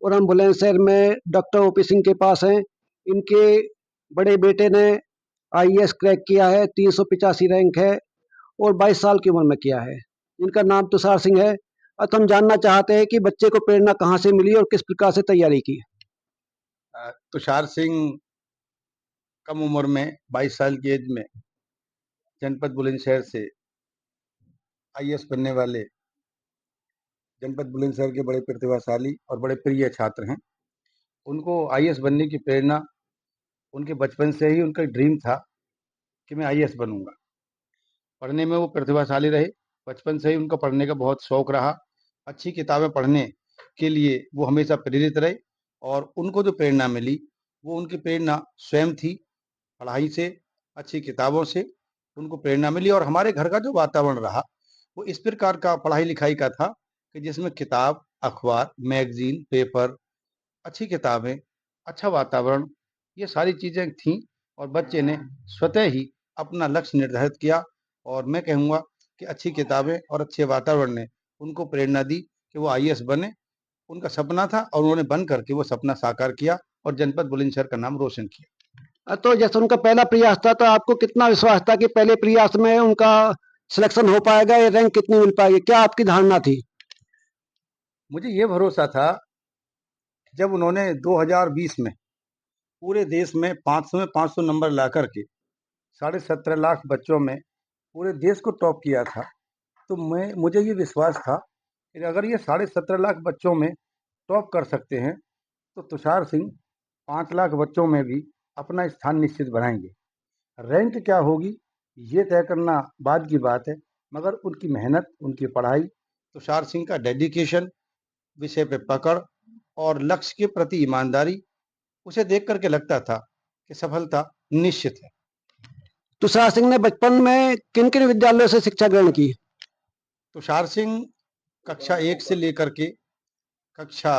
और हम बुलंदशहर में डॉक्टर ओपी सिंह के पास हैं। इनके बड़े बेटे ने आईएएस क्रैक किया है, 385 रैंक है और 22 साल की उम्र में किया है। इनका नाम तुषार सिंह है। तो हम जानना चाहते हैं कि बच्चे को प्रेरणा कहाँ से मिली और किस प्रकार से तैयारी की। तुषार सिंह कम उम्र में 22 साल की एज में जनपद बुलंदशहर से आईएएस बनने वाले जनपद बुलंदशहर के बड़े प्रतिभाशाली और बड़े प्रिय छात्र हैं। उनको आईएएस बनने की प्रेरणा उनके बचपन से ही उनका ड्रीम था कि मैं आईएएस बनूंगा। पढ़ने में वो प्रतिभाशाली रहे, बचपन से ही उनका पढ़ने का बहुत शौक रहा। अच्छी किताबें पढ़ने के लिए वो हमेशा प्रेरित रहे और उनको जो प्रेरणा मिली वो उनकी प्रेरणा स्वयं थी। पढ़ाई से, अच्छी किताबों से उनको प्रेरणा मिली और हमारे घर का जो वातावरण रहा वो इस प्रकार का पढ़ाई लिखाई का था कि जिसमें किताब, अखबार, मैगजीन, पेपर, अच्छी किताबें, अच्छा वातावरण, ये सारी चीज़ें थीं और बच्चे ने स्वतः ही अपना लक्ष्य निर्धारित किया। और मैं कहूँगा कि अच्छी किताबें और अच्छे वातावरण ने उनको प्रेरणा दी कि वो आईएएस बने। उनका सपना था और उन्होंने बन करके वो सपना साकार किया और जनपद बुलंदशहर का नाम रोशन किया। तो जैसे उनका पहला प्रयास था, तो आपको कितना विश्वास था कि पहले प्रयास में उनका सिलेक्शन हो पाएगा या रैंक कितनी मिल पाएगी? क्या आपकी धारणा थी? मुझे ये भरोसा था जब उन्होंने 2020 में पूरे देश में 500 नंबर ला करके 17.5 लाख बच्चों में पूरे देश को टॉप किया था, तो मुझे ये विश्वास था कि अगर ये 17.5 लाख बच्चों में टॉप कर सकते हैं तो तुषार सिंह 5 लाख बच्चों में भी अपना स्थान निश्चित बनाएंगे। रैंक क्या होगी ये तय करना बाद की बात है, मगर उनकी मेहनत, उनकी पढ़ाई, तुषार सिंह का डेडिकेशन, विषय पे पकड़ और लक्ष्य के प्रति ईमानदारी, उसे देख करके लगता था कि सफलता निश्चित है। तुषार सिंह ने बचपन में किन किन विद्यालयों से शिक्षा ग्रहण की? तुषार सिंह कक्षा 1 से लेकर के कक्षा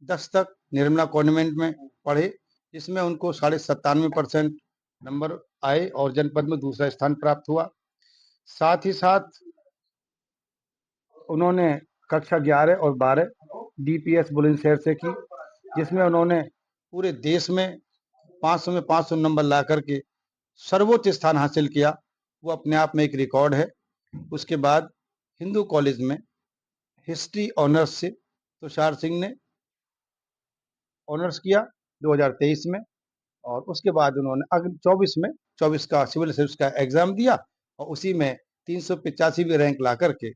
10 तक निर्मला कॉन्वेंट में पढ़े, जिसमें उनको 97.5% नंबर आए और जनपद में दूसरा स्थान प्राप्त हुआ। साथ ही साथ उन्होंने कक्षा 11 और 12 डीपीएस बुलंदशहर से की, जिसमें उन्होंने पूरे देश में 500 में 500 नंबर ला करके सर्वोच्च स्थान हासिल किया। वो अपने आप में एक रिकॉर्ड है। उसके बाद हिंदू कॉलेज में हिस्ट्री ऑनर्स से तुषार सिंह ने ऑनर्स किया 2023 में और उसके बाद उन्होंने अगले 24 का सिविल सर्विस का एग्जाम दिया और उसी में 385वीं रैंक ला करके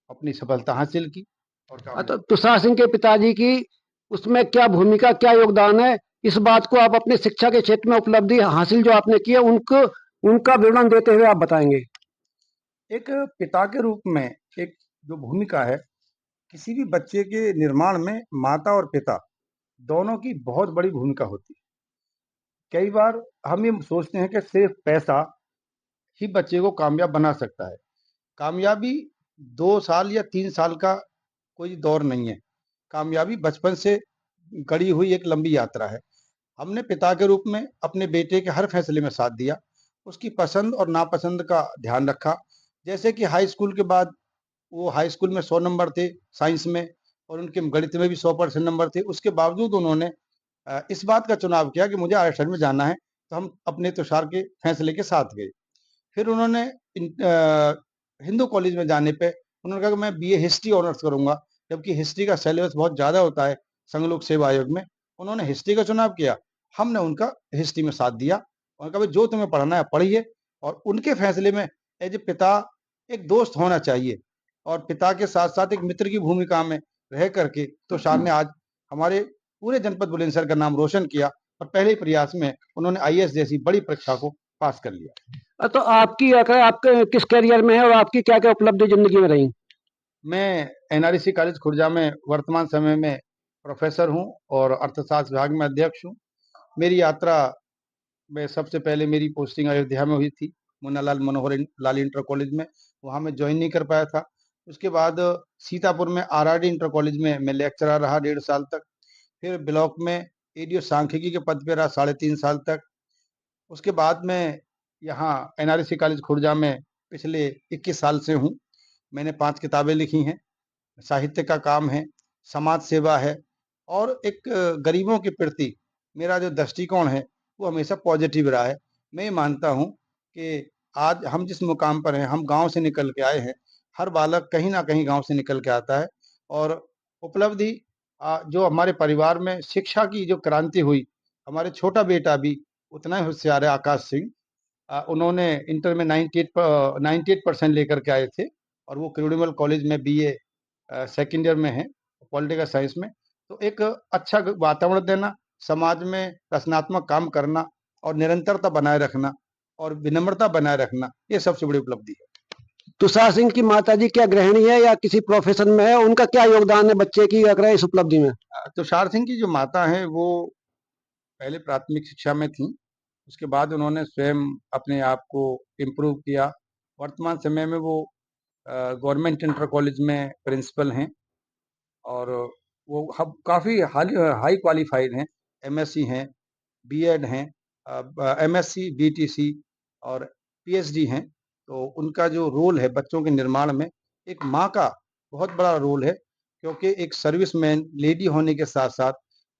अपनी सफलता हासिल की। और तो तुषार सिंह के पिताजी की उसमें क्या भूमिका, क्या योगदान है? इस बात को आप अपने शिक्षा के क्षेत्र में उपलब्धि हासिल जो आपने की है, उनको उनका विवरण देते हुए आप बताएंगे। एक पिता के रूप में एक जो भूमिका है, किसी भी बच्चे के निर्माण में माता और पिता दोनों की बहुत बड़ी भूमिका होती है। कई बार हम ये सोचते हैं कि सिर्फ पैसा ही बच्चे को कामयाब बना सकता है। कामयाबी 2 साल या 3 साल का कोई दौर नहीं है। कामयाबी बचपन से गढ़ी हुई एक लंबी यात्रा है। हमने पिता के रूप में अपने बेटे के हर फैसले में साथ दिया, उसकी पसंद और नापसंद का ध्यान रखा। जैसे कि हाई स्कूल के बाद वो हाई स्कूल में 100 नंबर थे साइंस में और उनके गणित में भी 100% नंबर थे। उसके बावजूद उन्होंने इस बात का चुनाव किया कि मुझे आर्ट्स में जाना है, तो हम अपने तुषार के फैसले के साथ गए। फिर उन्होंने हिंदू कॉलेज में जाने पे उन्होंने कहा कि मैं बीए हिस्ट्री ऑनर्स करूंगा, जबकि हिस्ट्री का सिलेबस बहुत ज़्यादा होता है संघ लोक सेवा आयोग में। उन्होंने हिस्ट्री का चुनाव किया, हमने उनका हिस्ट्री में साथ दिया। उन्होंने कहा भाई जो तुम्हें पढ़ना है पढ़िए। और उनके फैसले में एज ए पिता एक दोस्त होना चाहिए और पिता के साथ साथ एक मित्र की भूमिका में रह करके तुषार ने आज हमारे पूरे जनपद बुलंदशहर का नाम रोशन किया और पहले ही प्रयास में उन्होंने आईएएस जैसी बड़ी परीक्षा को पास कर लिया। तो आपकी आपके किस करियर में है और आपकी क्या क्या उपलब्धि जिंदगी में रही? मैं एनआरईसी कॉलेज खुर्जा में वर्तमान समय में प्रोफेसर हूं और अर्थशास्त्र विभाग में अध्यक्ष हूं। मेरी यात्रा में सबसे पहले मेरी पोस्टिंग अयोध्या में हुई थी, मुन्नालाल मनोहर लाल इंटर कॉलेज में। वहां मैं ज्वाइन नहीं कर पाया था। उसके बाद सीतापुर में आरआरडी इंटर कॉलेज में मैं लेक्चरर रहा 1.5 साल तक। फिर ब्लॉक में एडीओ सांख्यिकी के पद पे रहा 3.5 साल तक। उसके बाद में यहाँ एनआरईसी कॉलेज खुर्जा में पिछले 21 साल से हूँ। मैंने 5 किताबें लिखी हैं, साहित्य का काम है, समाज सेवा है और एक गरीबों के प्रति मेरा जो दृष्टिकोण है वो हमेशा पॉजिटिव रहा है। मैं ये मानता हूँ कि आज हम जिस मुकाम पर हैं, हम गाँव से निकल के आए हैं। हर बालक कहीं न कहीं गाँव से निकल के आता है और उपलब्धि जो हमारे परिवार में शिक्षा की जो क्रांति हुई, हमारे छोटा बेटा भी उतना ही होशियार है, आकाश सिंह। उन्होंने इंटर में 98% लेकर के आए थे और वो क्रिमिनल कॉलेज में बीए सेकंड ईयर में हैं, पॉलिटिकल साइंस में। तो एक अच्छा वातावरण देना, समाज में रचनात्मक काम करना और निरंतरता बनाए रखना और विनम्रता बनाए रखना, ये सबसे बड़ी उपलब्धि है। तुषार सिंह की माताजी क्या गृहिणी है या किसी प्रोफेशन में है? उनका क्या योगदान है बच्चे की अगर इस उपलब्धि में? तुषार सिंह की जो माता हैं वो पहले प्राथमिक शिक्षा में थीं, उसके बाद उन्होंने स्वयं अपने आप को इम्प्रूव किया। वर्तमान समय में वो गवर्नमेंट इंटर कॉलेज में प्रिंसिपल हैं और वो हब काफ़ी हाई क्वालिफ़ाइड हैं, एमएससी हैं, बीएड हैं, एमएससी, बीटीसी और पीएचडी हैं। तो उनका जो रोल है बच्चों के निर्माण में, एक माँ का बहुत बड़ा रोल है क्योंकि एक सर्विसमैन लेडी होने के साथ-साथ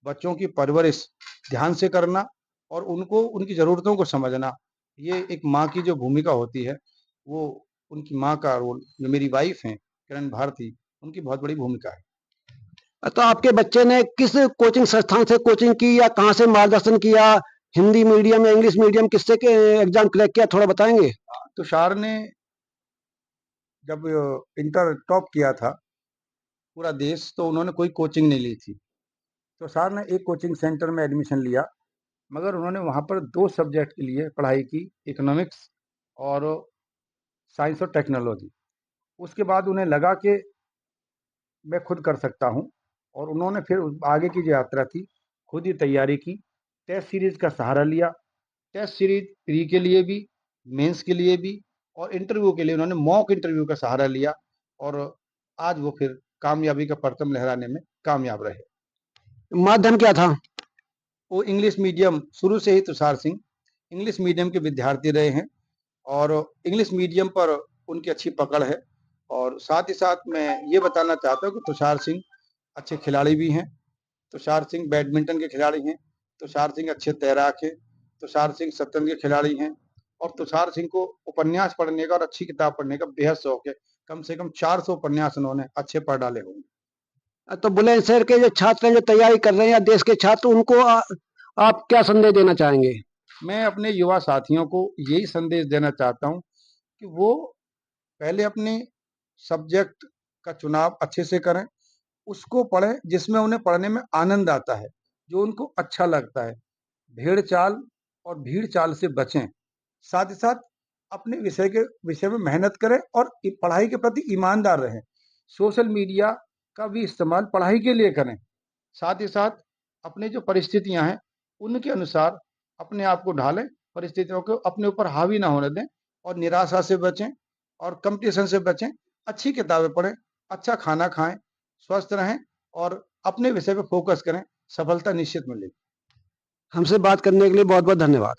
बच्चों की परवरिश ध्यान से करना और उनको उनकी ज़रूरतों को समझना, ये एक माँ की जो भूमिका होती है, वो उनकी माँ का रोल जो मेरी वाइफ़ हैं, किरण भारती, उनकी बहुत बड़ी भूमिका है। तो आपके बच्चे ने किस कोचिंग संस्थान से कोचिंग की या कहाँ से मार्गदर्शन किया? हिंदी मीडियम या इंग्लिश मीडियम किससे के एग्जाम क्रैक किया, थोड़ा बताएंगे? तुषार ने जब इंटर टॉप किया था पूरा देश, तो उन्होंने कोई कोचिंग नहीं ली थी। तुषार ने एक कोचिंग सेंटर में एडमिशन लिया, मगर उन्होंने वहाँ पर 2 सब्जेक्ट के लिए पढ़ाई की, इकोनॉमिक्स और साइंस और टेक्नोलॉजी। उसके बाद उन्हें लगा कि मैं खुद कर सकता हूँ और उन्होंने फिर आगे की जो यात्रा थी, खुद ही तैयारी की, टेस्ट सीरीज़ का सहारा लिया। टेस्ट सीरीज़ प्री के लिए भी, मेंस के लिए भी और इंटरव्यू के लिए उन्होंने मॉक इंटरव्यू का सहारा लिया और आज वो फिर कामयाबी का परचम लहराने में कामयाब रहे। माध्यम क्या था? वो इंग्लिश मीडियम शुरू से ही तुषार सिंह इंग्लिश मीडियम के विद्यार्थी रहे हैं और इंग्लिश मीडियम पर उनकी अच्छी पकड़ है और साथ ही साथ मैं ये बताना चाहता हूँ कि तुषार सिंह अच्छे खिलाड़ी भी हैं। तुषार सिंह बैडमिंटन के खिलाड़ी हैं, तुषार सिंह अच्छे तैराक हैं, तुषार सिंह शतरंज के खिलाड़ी हैं और तुषार सिंह को उपन्यास पढ़ने का और अच्छी किताब पढ़ने का बेहद शौक है। कम से कम 400 उपन्यास उन्होंने अच्छे पढ़ डाले होंगे। तो बुलंदशहर के जो छात्र हैं जो तैयारी कर रहे हैं या देश के छात्र उनको आप क्या संदेश देना चाहेंगे? मैं अपने युवा साथियों को यही संदेश देना चाहता हूँ कि वो पहले अपने सब्जेक्ट का चुनाव अच्छे से करें, उसको पढ़ें जिसमें उन्हें पढ़ने में आनंद आता है, जो उनको अच्छा लगता है। भेड़-चाल और भीड़-चाल से बचें। साथ ही साथ अपने विषय में मेहनत करें और पढ़ाई के प्रति ईमानदार रहें। सोशल मीडिया का भी इस्तेमाल पढ़ाई के लिए करें। साथ ही साथ अपनी जो परिस्थितियाँ हैं, उनके अनुसार अपने आप को ढालें, परिस्थितियों को अपने ऊपर हावी ना होने दें और निराशा से बचें और कॉम्पिटिशन से बचें। अच्छी किताबें पढ़ें, अच्छा खाना खाएँ, स्वस्थ रहें और अपने विषय पे फ़ोकस करें, सफलता निश्चित मिलेगी। हमसे बात करने के लिए बहुत बहुत धन्यवाद।